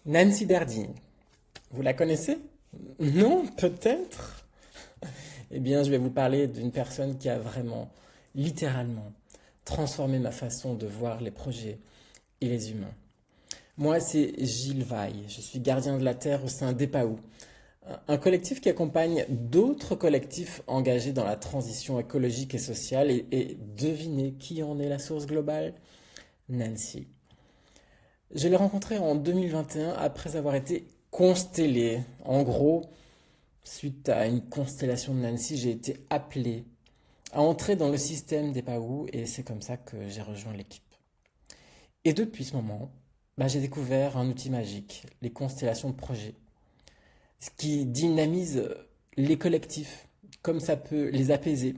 Nancy Darding, vous la connaissez? Non, peut-être. Eh bien, je vais vous parler d'une personne qui a vraiment, littéralement, transformé ma façon de voir les projets et les humains. Moi, c'est Gilles Vaille. Je suis gardien de la Terre au sein d'EPAO, un collectif qui accompagne d'autres collectifs engagés dans la transition écologique et sociale. Et devinez qui en est la source globale? Nancy. Je l'ai rencontrée en 2021 après avoir été constellé. En gros, suite à une constellation de Nancy, j'ai été appelé à entrer dans le système des PAOU et c'est comme ça que j'ai rejoint l'équipe. Et depuis ce moment, j'ai découvert un outil magique, les constellations de projets, ce qui dynamise les collectifs, comme ça peut les apaiser.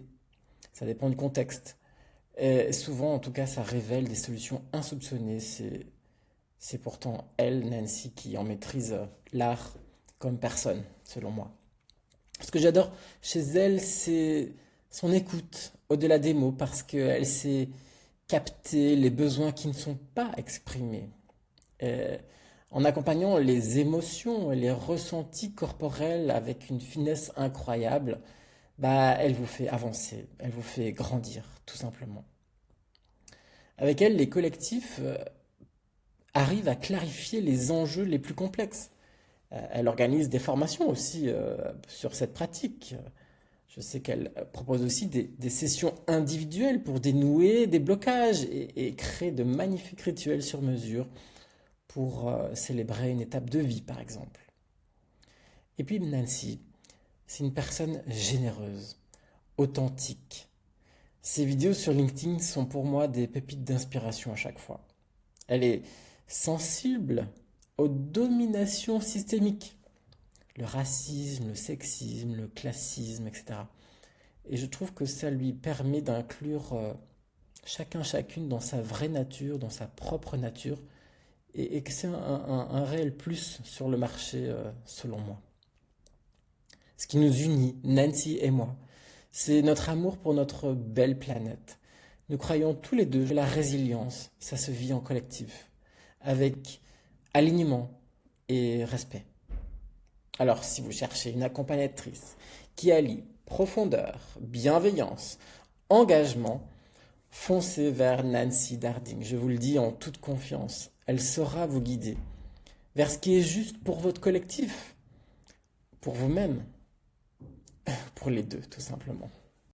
Ça dépend du contexte. Et souvent, en tout cas, ça révèle des solutions insoupçonnées. C'est pourtant elle, Nancy, qui en maîtrise l'art comme personne, selon moi. Ce que j'adore chez elle, c'est son écoute au-delà des mots, parce qu'elle sait capter les besoins qui ne sont pas exprimés. Euh, En accompagnant les émotions et les ressentis corporels avec une finesse incroyable, elle vous fait avancer, elle vous fait grandir, tout simplement. Avec elle, les collectifs arrivent à clarifier les enjeux les plus complexes. Elle organise des formations aussi sur cette pratique. Je sais qu'elle propose aussi des sessions individuelles pour dénouer des blocages et créer de magnifiques rituels sur mesure pour célébrer une étape de vie, par exemple. Et puis Nancy, c'est une personne généreuse, authentique. Ses vidéos sur LinkedIn sont pour moi des pépites d'inspiration à chaque fois. Elle est sensible aux dominations systémiques, le racisme, le sexisme, le classisme, etc. Et je trouve que ça lui permet d'inclure chacun, chacune dans sa vraie nature, dans sa propre nature, et que c'est un réel plus sur le marché, selon moi. Ce qui nous unit, Nancy et moi, c'est notre amour pour notre belle planète. Nous croyons tous les deux que la résilience, ça se vit en collectif, avec alignement et respect. Alors, si vous cherchez une accompagnatrice qui allie profondeur, bienveillance, engagement, foncez vers Nancy Darding. Je vous le dis en toute confiance. Elle saura vous guider vers ce qui est juste pour votre collectif, pour vous-même, pour les deux, tout simplement.